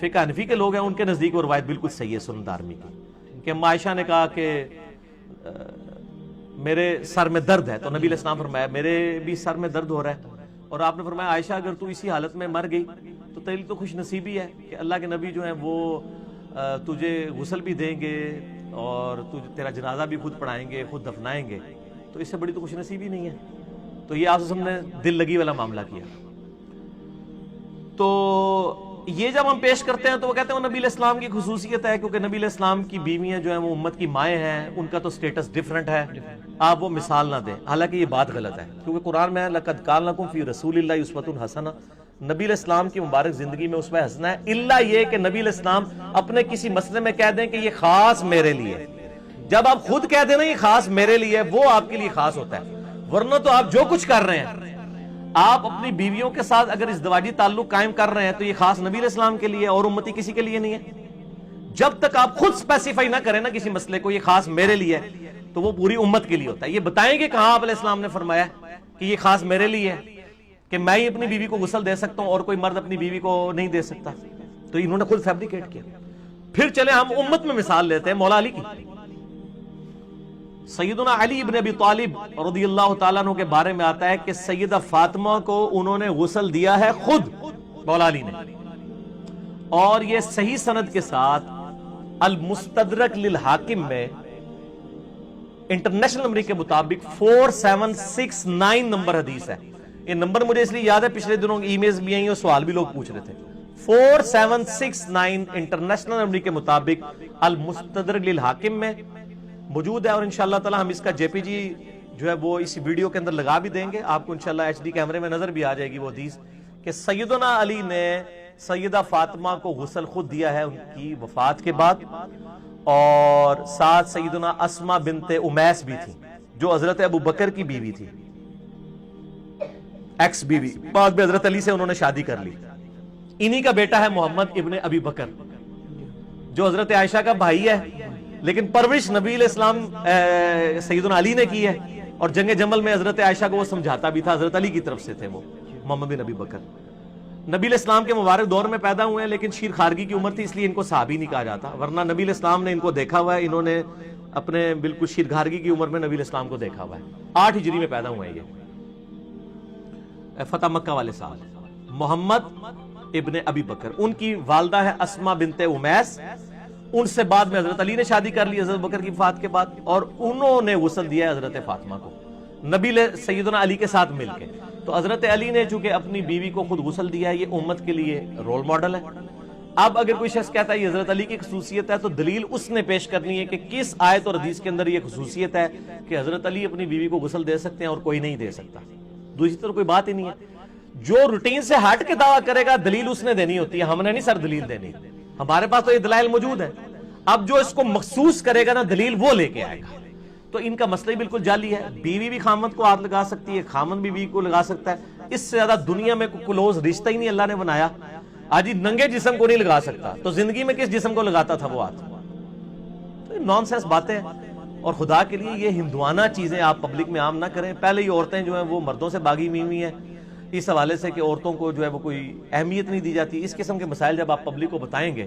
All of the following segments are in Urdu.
فقہ حنفی کے لوگ ہیں ان کے نزدیک وہ روایت بالکل صحیح ہے سنن دارمی کی کہ عائشہ نے کہا کہ میرے سر میں درد ہے، تو نبی علیہ السلام فرمایا میرے بھی سر میں درد ہو رہا ہے، اور آپ نے فرمایا عائشہ اگر تو اسی حالت میں مر گئی تو تیری تو خوش نصیبی ہے کہ اللہ کے نبی جو ہیں وہ تجھے غسل بھی دیں گے اور تیرا جنازہ بھی خود پڑھائیں گے، خود دفنائیں گے، تو اس سے بڑی تو خوش نصیبی نہیں ہے۔ تو یہ آپ نے دل لگی والا معاملہ کیا۔ تو یہ جب ہم پیش کرتے ہیں تو وہ کہتے ہیں وہ نبی علیہ السلام کی خصوصیت ہے، کیونکہ نبی علیہ السلام کی بیویاں جو ہیں وہ امت کی مائیں ہیں، ان کا تو سٹیٹس ڈیفرنٹ ہے، آپ وہ مثال نہ دیں۔ حالانکہ یہ بات غلط ہے، کیونکہ قرآن میں لَقَدْ كَانَ لَكُمْ فِي رَسُولِ اللَّهِ أُسْوَةٌ حَسَنَةٌ، نبی علیہ السلام کی مبارک زندگی میں اسوہ حسنہ ہے، الا یہ کہ نبی علیہ السلام اپنے کسی مسئلے میں کہہ دیں کہ یہ خاص میرے لیے۔ جب آپ خود کہہ دیں نا یہ خاص میرے لیے، وہ آپ کے لیے خاص ہوتا ہے، ورنہ تو آپ جو کچھ کر رہے ہیں، آپ اپنی بیویوں کے ساتھ اگر ازدواجی تعلق قائم کر رہے ہیں تو یہ خاص نبی علیہ السلام کے لیے اور امتی کسی کے لیے نہیں ہے۔ جب تک آپ خود اسپیسیفائی نہ کریں نا کسی مسئلے کو یہ خاص میرے لیے ہے، تو وہ پوری امت کے لیے ہوتا ہے۔ یہ بتائیں گے کہاں آپ علیہ السلام نے فرمایا کہ یہ خاص میرے لیے ہے کہ میں ہی اپنی بیوی کو غسل دے سکتا ہوں اور کوئی مرد اپنی بیوی کو نہیں دے سکتا؟ تو انہوں نے خود فیبریکیٹ کیا۔ پھر چلے ہم امت میں مثال لیتے ہیں مولا علی کی۔ سیدنا علی ابن ابی طالب رضی اللہ تعالیٰ عنہ کے بارے میں آتا ہے کہ سیدہ فاطمہ کو انہوں نے غسل دیا ہے خود مولا علی نے، اور یہ صحیح سند کے ساتھ المستدرک للحاکم میں انٹرنیشنل نمبر کے مطابق 4769 نمبر حدیث ہے۔ یہ نمبر مجھے اس لیے یاد ہے، پچھلے دنوں ای میلز بھی آئی اور سوال بھی لوگ پوچھ رہے تھے۔ 4769 انٹرنیشنل نمبر کے مطابق المستدرک للحاکم میں موجود ہے، اور انشاءاللہ تعالی ہم اس کا جے پی جی جو ہے وہ اس ویڈیو کے اندر لگا بھی دیں گے، آپ کو انشاءاللہ ایچ ڈی کیمرے میں نظر بھی آ جائے گی وہ حدیث کہ سیدنا علی نے سیدہ فاطمہ کو غسل خود دیا ہے ان کی وفات کے بعد، اور ساتھ سیدنا اسما بنت امیس بھی تھی جو حضرت ابو بکر کی بیوی تھی، ایکس بیوی، بعد میں حضرت علی سے انہوں نے شادی کر لی۔ انہی کا بیٹا ہے محمد ابن ابی بکر جو حضرت عائشہ کا بھائی ہے، لیکن پرورش نبی علیہ السلام سیدنا علی نے کی ہے، اور جنگ جمل میں حضرت عائشہ کو وہ سمجھاتا بھی تھا، حضرت علی کی طرف سے تھے وہ محمد بن نبی بکر۔ نبی علیہ السلام کے مبارک دور میں پیدا ہوئے ہیں، لیکن شیر خارگی کی عمر تھی اس لیے ان کو صحابی نہیں کہا جاتا، ورنہ نبی علیہ السلام نے ان کو دیکھا ہوا ہے، انہوں نے اپنے بالکل شیر خارگی کی عمر میں نبی علیہ السلام کو دیکھا ہوا ہے۔ 8 ہجری میں پیدا ہوئے ہیں یہ فتح مکہ والے سال۔ محمد ابن ابی بکر، ان کی والدہ ہے اسما بنت امیس، ان سے بعد میں حضرت علی نے شادی کر لی حضرت بکر کی وفات کے بعد، اور انہوں نے غسل دیا ہے حضرت فاطمہ کو نبی سیدنا علی کے ساتھ مل کے۔ تو حضرت علی نے چونکہ اپنی بیوی کو خود غسل دیا ہے، یہ امت کے لیے رول ماڈل ہے۔ اب اگر کوئی شخص کہتا ہے یہ حضرت علی کی خصوصیت ہے، تو دلیل اس نے پیش کرنی ہے کہ کس آیت اور حدیث کے اندر یہ خصوصیت ہے کہ حضرت علی اپنی بیوی کو غسل دے سکتے ہیں اور کوئی نہیں دے سکتا۔ دوسری طرف کوئی بات ہی نہیں ہے، جو روٹین سے ہٹ کے دعویٰ کرے گا دلیل اس نے دینی ہوتی ہے، ہم نے نہیں سر دلیل دینی، ہمارے پاس تو یہ دلائل موجود ہے۔ اب جو اس کو مخصوص کرے گا نا دلیل وہ لے کے آئے گا، تو ان کا مسئلہ ہی بالکل جعلی ہے۔ بیوی بھی خامند کو ہاتھ لگا سکتی ہے، خامند بھی بیوی کو لگا سکتا ہے، اس سے زیادہ دنیا میں کوئی کلوز رشتہ ہی نہیں اللہ نے بنایا۔ آج ننگے جسم کو نہیں لگا سکتا تو زندگی میں کس جسم کو لگاتا تھا وہ ہاتھ؟ تو نان سینس باتیں ہیں، اور خدا کے لیے یہ ہندوانہ چیزیں آپ پبلک میں عام نہ کریں۔ پہلے ہی عورتیں جو ہیں وہ مردوں سے باغی ہوئی ہیں اس حوالے سے کہ عورتوں کو جو ہے وہ کوئی اہمیت نہیں دی جاتی۔ اس قسم کے مسائل جب آپ پبلک کو بتائیں گے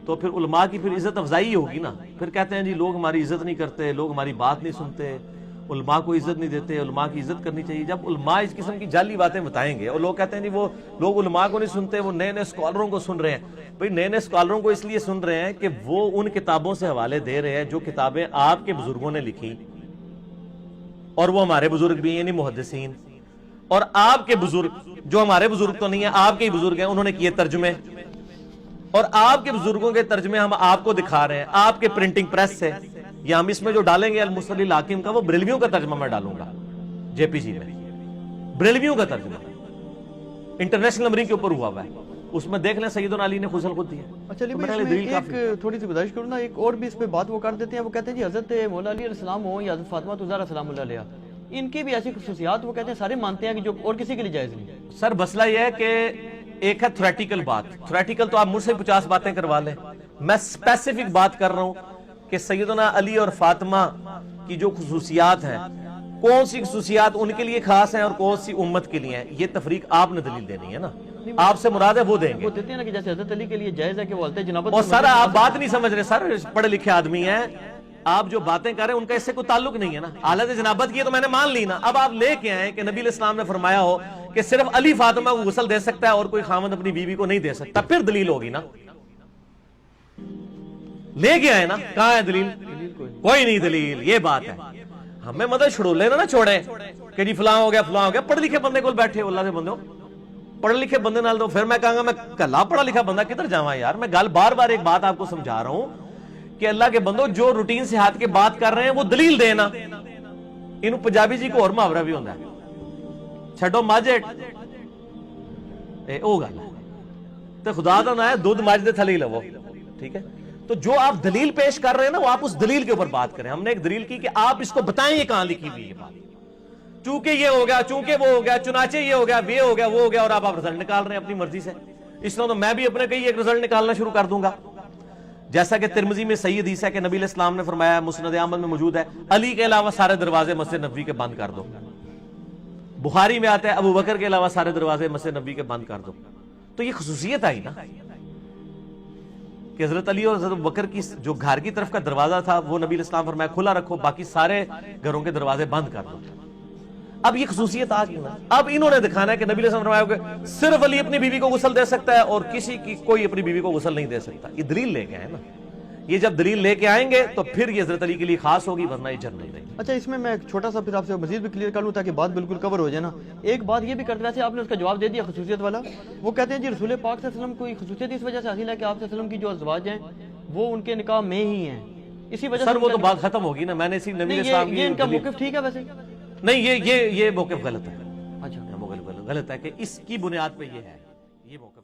تو پھر علماء کی پھر عزت افزائی ہوگی نا، پھر کہتے ہیں جی لوگ ہماری عزت نہیں کرتے، لوگ ہماری بات نہیں سنتے، علماء کو عزت نہیں دیتے، علماء کی عزت کرنی چاہیے۔ جب علماء اس قسم کی جعلی باتیں بتائیں گے اور لوگ کہتے ہیں جی وہ لوگ علماء کو نہیں سنتے، وہ نئے نئے اسکالروں کو سن رہے ہیں، بھئی نئے نئے اسکالروں کو اس لیے سن رہے ہیں کہ وہ ان کتابوں سے حوالے دے رہے ہیں جو کتابیں آپ کے بزرگوں نے لکھی، اور وہ ہمارے بزرگ بھی ہیں یعنی محدثین، اور آپ کے بزرگ جو ہمارے بزرگ تو نہیں ہیں، آپ کے ہی بزرگ ہیں، انہوں نے کیے ترجمے، اور آپ کے بزرگوں کے ترجمے ہم آپ کو دکھا رہے ہیں آپ کے پرنٹنگ پریس سے۔ یا ہم اس میں جو ڈالیں گے المصلی الحاکم کا، وہ بریلویوں کا ترجمہ میں ڈالوں گا جے پی جی میں، بریلویوں کا ترجمہ انٹرنیشنل نمبرنگ کے اوپر ہوا ہے، اس میں دیکھ لیں سیدنا علی نے غسل خود دیا۔ اچھا علی بھائی، ایک تھوڑی سی گزارش کروں نا، ایک اور بھی اس پہ بات وہ کر دیتے ہیں، وہ کہتے ہیں جی حضرت مولا علی علیہ السلام ہو یا حضرت فاطمہ الزہرا سلام اللہ علیہا، ان کی بھی ایسی خصوصیات وہ کہتے ہیں سارے مانتے ہیں کہ جو اور کسی کے لیے جائز نہیں۔ سر مسئلہ یہ ہے کہ ایک ہے تھریٹیکل بات، تھریٹیکل تو آپ مجھ سے 50 باتیں کروا لیں، میں اسپیسیفک بات کر رہا ہوں کہ سیدنا علی اور فاطمہ کی جو خصوصیات ہیں، کون سی خصوصیات ان کے لیے خاص ہیں اور کون سی امت کے لیے ہیں، یہ تفریق آپ نے دلیل دینی ہے نا۔ آپ سے مراد ہے وہ دیں گے. وہ دیتے ہیں نا کہ جیسے حضرت علی کے لیے جائز ہے کہ وہ حالت جنابت اور سر آپ بات نہیں سمجھ رہے سر, پڑھے لکھے آدمی ہیں آپ, جو باتیں کر رہے ہیں ان کا اس سے کوئی تعلق نہیں ہے نا. حالت جنابت کی ہے تو میں نے مان لی نا. اب آپ لے کے آئیں کہ نبی علیہ السلام نے فرمایا ہو کہ صرف علی فاطمہ کو غسل دے سکتا ہے اور کوئی خاوند اپنی بیوی کو نہیں دے سکتا, پھر دلیل ہوگی نا. لے کے آئے نا, کہاں ہے دلیل؟ کوئی نہیں دلیل. یہ بات ہے, ہمیں مدد چھوڑو لینا نہ چھوڑے کہ جی فلاں ہو گیا. پڑھ لکھے بندے کو بیٹھے اللہ کے بندے ہو, پڑھ لکھے بندے نال دو. پھر میں کہاں گا میں کلا پڑھا لکھا بندہ کدھر جاواں یار. میں گل بار بار ایک بات آپ کو سمجھا رہا ہوں کہ اللہ کے بندو جو روٹین سے ہاتھ کے بات کر رہے ہیں وہ دلیل دینا. انہوں پنجابی جی کو اور محاورہ بھی ہوتا ہے, چھڈو ماجٹ او گل تے خدا دا نہ ہے دودھ ماج دے تھلے ہی لو. ٹھیک ہے, تو جو آپ دلیل پیش کر رہے ہیں نا وہ آپ اس دلیل کے اوپر بات کریں. ہم نے ایک دلیل کی کہ آپ اس کو بتائیں یہ کہاں لکھی ہوئی ہے بات. چونکہ یہ ہو گیا, چونکہ وہ ہو گیا, چنانچہ یہ ہو گیا, یہ ہو گیا, وہ ہو گیا, اور آپ رزلٹ نکال رہے ہیں اپنی مرضی سے. اس طرح تو میں بھی اپنے کئی ایک رزلٹ نکالنا شروع کر دوں گا. جیسا کہ ترمذی میں صحیح حدیث ہے کہ نبی علیہ السلام نے فرمایا, مسند احمد میں موجود ہے, علی کے علاوہ سارے دروازے مسجد نبوی کے بند کر دو. بخاری میں آتا ہے ابو بکر کے علاوہ سارے دروازے مسجد نبوی کے بند کر دو. تو یہ خصوصیت آئی نا کہ حضرت علی اور حضرت بکر کی جو گھر کی طرف کا دروازہ تھا وہ نبی علیہ السلام فرمایا کھلا رکھو, باقی سارے گھروں کے دروازے بند کر دو. اب یہ خصوصیت آ گئی نا. اب انہوں نے دکھانا ہے کہ نبی علیہ السلام فرمایا کہ صرف علی اپنی بیوی کو غسل دے سکتا ہے اور کسی کی کوئی اپنی بیوی کو غسل نہیں دے سکتا. یہ دلیل لے کے آئے نا. یہ جب دلیل لے کے آئیں گے تو پھر یہ حضرت علی کے لیے خاص ہوگی, ورنہ یہ جنرل نہیں. اچھا, اس میں ایک چھوٹا سا پھر آپ سے مزید بھی کلیئر کر لوں تاکہ بات بالکل کور ہو جائے نا. ایک بات یہ بھی کرتے, ویسے آپ نے اس کا جواب دے دیا خصوصیت والا. وہ کہتے ہیں جی رسول پاک صلی اللہ علیہ وسلم کوئی خصوصیت اس وجہ سے حاصل ہے کہ آپ صلی اللہ علیہ وسلم کی جو ازواج ہیں وہ ان کے نکاح میں ہی ہیں, اسی وجہ سے. سر وہ تو بات ختم ہوگی نا. میں نے اسی نبی علیہ السلام یہ ان کا موقف ٹھیک ہے ویسے نہیں, یہ موقف غلط ہے. اچھا, غلط ہے کہ اس کی بنیاد پہ یہ ہے, یہ موقف